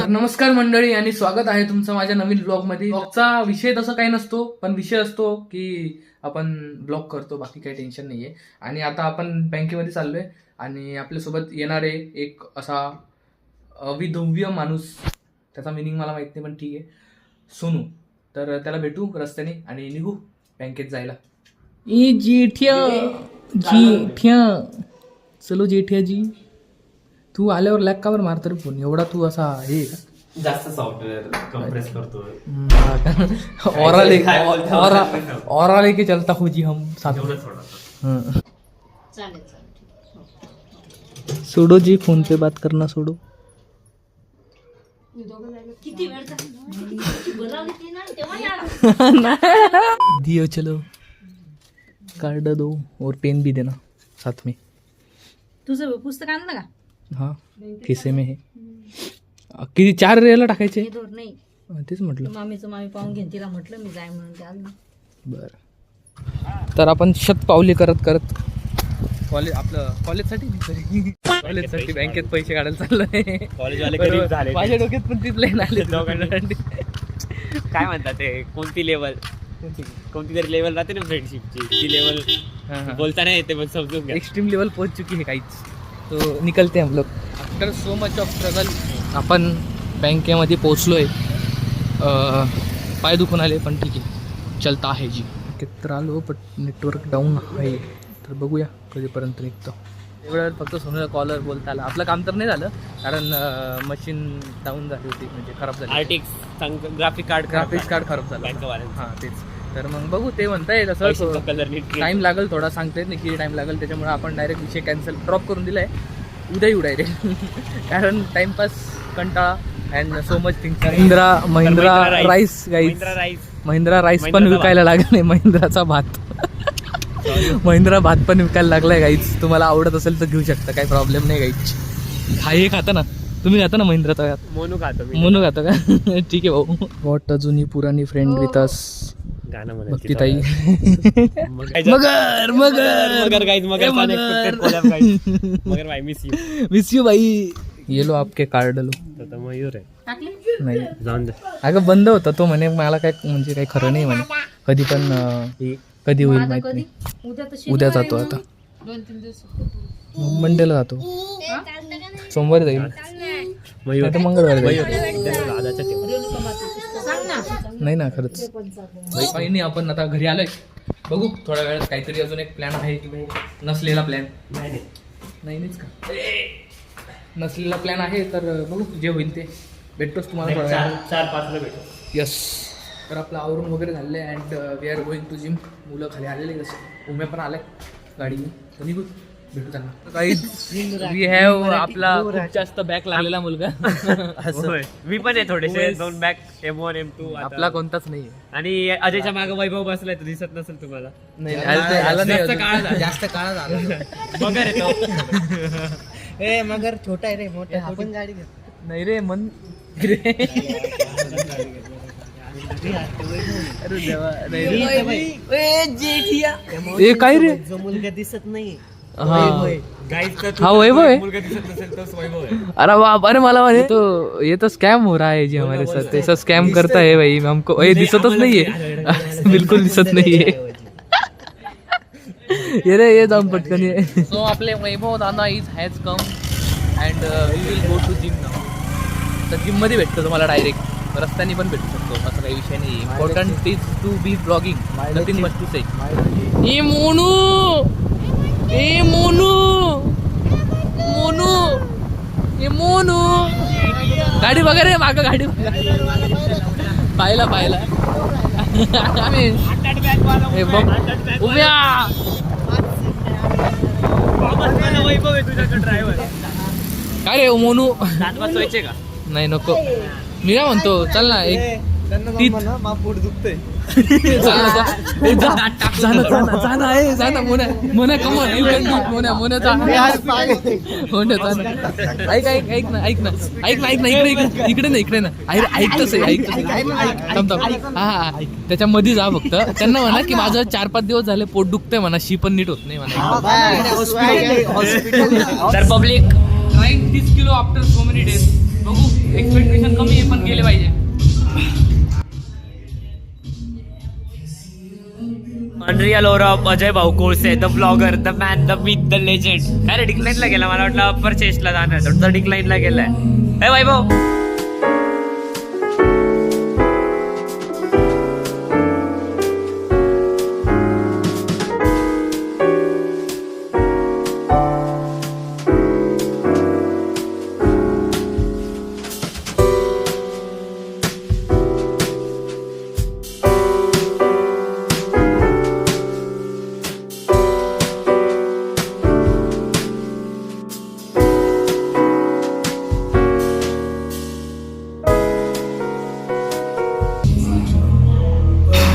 नमस्कार मंडळी आणि स्वागत आहे तुमचं माझ्या नवीन ब्लॉग मध्ये. ब्लॉगचा विषय तसं काही नसतो, पण विषय असतो की आपण ब्लॉग करतो, बाकी काही टेन्शन नाहीये. आणि आता आपण बँकेमध्ये चाललोय आणि आपल्यासोबत येणारे एक असा अविधव्य माणूस, त्याचा मिनिंग मला माहित नाही पण ठीक आहे, सोनू. तर त्याला भेटू रस्त्याने आणि निघू बँकेत जायला. ए जेठ्या चलो जेठ्या जी, तू आल्यावर लॅक कावर मारतो रे फोन एवढा? तू असा हे जास्त सॉफ्टवेअर कंप्रेस करतोय. और लेके चलता हूँ जी हम साथ में. सोडो जी, फोन पे बात करना सोडो. दियो चलो, कार्ड दो और पेन भी देना साथ में. तुझं पुस्तक आणलं का? हाँ खिसे में है. किती 4 रेला टाकायचे? नाही तेच म्हटलं. मामी पाहून घेईन, तिला म्हटलं मी जाय म्हणून ते आलं. बर, तर आपण शतपावली करत करत कॉलेजसाठी बँकेत पैसे काढायला चाललोय. कॉलेजवाले गरीब झाले. माझ्या डोक्यात पण तीच लाईन आली. काय म्हणतात ते, कोणती तरी लेवल राहते ना फ्रेंडशिपची, ती लेवल बोलताना येते पण समजून घ्या. एक्सट्रीम लेवल पोहोच चुकी है काहीच. तो निकलते हम लोग after so much of struggle. आपण बँकेमध्ये पोहोचलोय. पाय दुखून आले पण ठीक आहे, चलता आहे जी. तर आलो पण नेटवर्क डाऊन आहे, तर बघूया कधीपर्यंत निघतो. एवढ्या फक्त सोनूला कॉलर बोलता आला. आपलं काम तर नाही झालं कारण मशीन डाऊन झाली होती, म्हणजे खराब झाली. आर्टिक्स ग्राफिक्स कार्ड खराब झालं. बँकवाल्यांचं. हां तेच. तर मग बघू, ते म्हणताय तसं कलर नीट टाईम लागेल थोडा, सांगता येत नाही किती टाईम लागेल. त्याच्यामुळे आपण डायरेक्ट विषय कॅन्सल ड्रॉप करून दिलाय. उद्या येऊ डायरेक्ट कारण टाइमपास, कंटाळा and so much things. Mahindra rice guys, Mahindra rice पण विकायला लागले. महिंद्राचा भात महिंद्रा भात पण विकायला लागलाय गाईज. तुम्हाला आवडत असेल तर घेऊ शकता, काही प्रॉब्लेम नाही गाईज. हे खाता ना तुम्ही? खाता ना महिंद्राचा? मोनू खातो का? ठीक आहे भाऊ. वॉट जुनी पुरानी फ्रेंड विथ अस, गाणं भक्ती ताई. मगर भाई मिस यू भाई. ये लो आपके कार्ड लो. मयूर आहे नाही जाऊन दे. अगं बंद होता तो, म्हणे मला काय म्हणजे काही खरं नाही म्हणे. कधी पण कधी होईल माहित नाही. उद्या जातो आता, 2-3 दिवस मंडेला जातो. सोमवारी जाईल, मयूर मंगळवारी जाईल. नाही ना खरंच काही नाही. आपण आता घरी आलोय, बघू थोड्या वेळात काहीतरी अजून एक प्लॅन आहे की नसलेला प्लॅन. नाहीच का? नसलेला प्लॅन आहे तर बघू, जे होईल ते भेटतोच तुम्हाला थोड्या वेळात. 4-5 भेटतो. यस. तर आपलं आवरून वगैरे झालं आहे and we are going to gym. मुलं खाली आलेले, कसं उम्या पण आलाय गाडीने, तर निघू भेटू त्यांना. काही वी हॅव आपला खूप जास्त बॅक लागलेला मुलगा. मी पण आहे थोडेसे 2 बॅक, M1 M2. आपला कोणताच नाही. आणि अजयच्या मागे वैभव बसलाय, तो दिसत नसेल तुम्हाला. नाही आला नाही, जास्त काळ झाला. मगर येतो. ए मगर छोटा आहे रे, मोठा आपण गाडी घेतो. नाही रे मन रे. अरे देवा, नाही रे. काय रे, जो मुलगा दिसत नाही हा गाईज हाँ वैभव है. मुलगा दिसत नसेल तर वैभव आहे. अरे बाप, अरे मला म्हणे तो ये तो स्कैम हो रहा है जी हमारे साथ. ऐसा स्कैम करता है भाई हमको. ये दिसतच नाहीये, बिलकुल दिसत नाहीये. ये रे, ये जाऊन पटकन ये. सो आपले वैभव दादा has come and we will go to gym now. तर जिम मध्ये भेटतो तुम्हाला डायरेक्ट, रस्त्याने पण भेटू शकतो, असं काही विषय नाही. Important is to be blogging, nothing much to say. ए मोनू, ए मोनू, मोनू, ए मोनू. गाडी वगैरे मागं, गाडी पाहिला उभ्या. वैभव आहे तुझ्याकडे ड्रायव्हर. काय रे मोनू? दात वाचवायचे का? नाही नको. मी काय म्हणतो, चल ना एक पोट दुखतंय. इकडे ना ऐकतच हा त्याच्यामध्ये जा फक्त. त्यांना म्हणा की माझं 4-5 दिवस झाले पोट दुखतंय म्हणा, शी पण नीट होत नाही म्हणा. तर public trying 30 kilo after so many days. बघू, एक्सपेक्टेशन कमी आहे पण गेले पाहिजे. अनरियल ओरा ऑफ अजय भाऊ Kolse, the blogger, the man, the myth, the legend. अरे डिक्लाईनला गेला, मला वाटलं अप्पर चेस्टला जाणार, तर डिक्लाईनला गेलाय. हे भाई भाऊ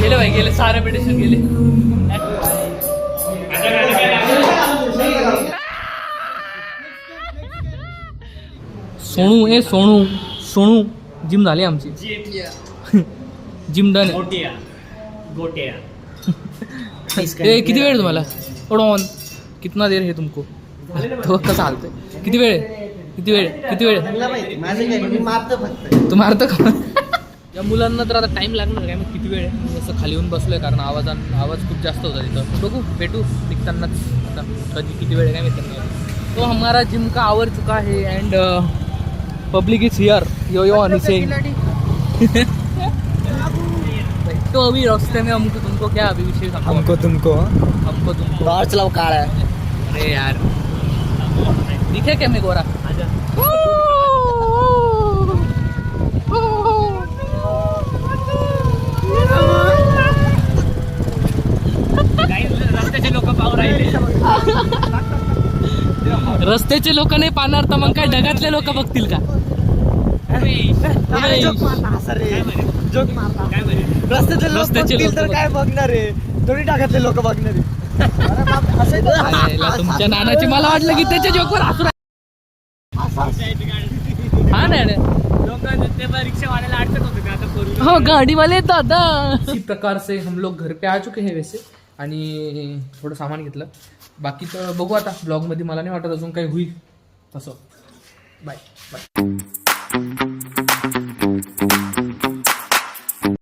गेले भाई, गेले सारे पेटिशन गेले. सोनू जिम झाली आमची. Gym done. गोटिया किती वेळ तुम्हाला? ऑन कितना देर है तुमको? तो कसं हालतोय? किती वेळ? मी मारतो फक्त. तू मारतो का? या मुलांना तर आता टाइम लागणार काय, मग किती वेळ आहे? मी असं खाली येऊन बसलोय कारण आवाज खूप जास्त होता तिथं. बघू, भेटू निघतानाच. आता कधी किती वेळ आहे काय मी त्यांना. तो हमारा जिम का आवर चुका है एंड पब्लिक इज हियर. यो आणि सेइंग तो अभी रास्ते में हमको तुमको क्या अभी विषय हमको तुमको बाहर चलाओ काला है. अरे यार दिखे क्या मैं गोरा? रस्त्याचे लोक पाहू राहिले. रस्त्याचे लोक नाही पाहणार तर मग काय ढगातले लोक बघतील का? रस्त्याचे लोक तर काय बघणार आहे, थोडी टाकातले लोक बघणार आहे. तुमच्या नानाची मला वाटलं की त्याच्या जोकवर हसू हा नाही लोक रिक्षा वाल्याला अडचण होते आता करून. हाँ गाड़ी वाले दादा. इसी प्रकार से हम लोग घर पे आ चुके हैं वैसे. आणि थोडं सामान घेतलं. बाकी तर बघू आता ब्लॉगमध्ये. मला नाही वाटत अजून काही होईल तसं. बाय.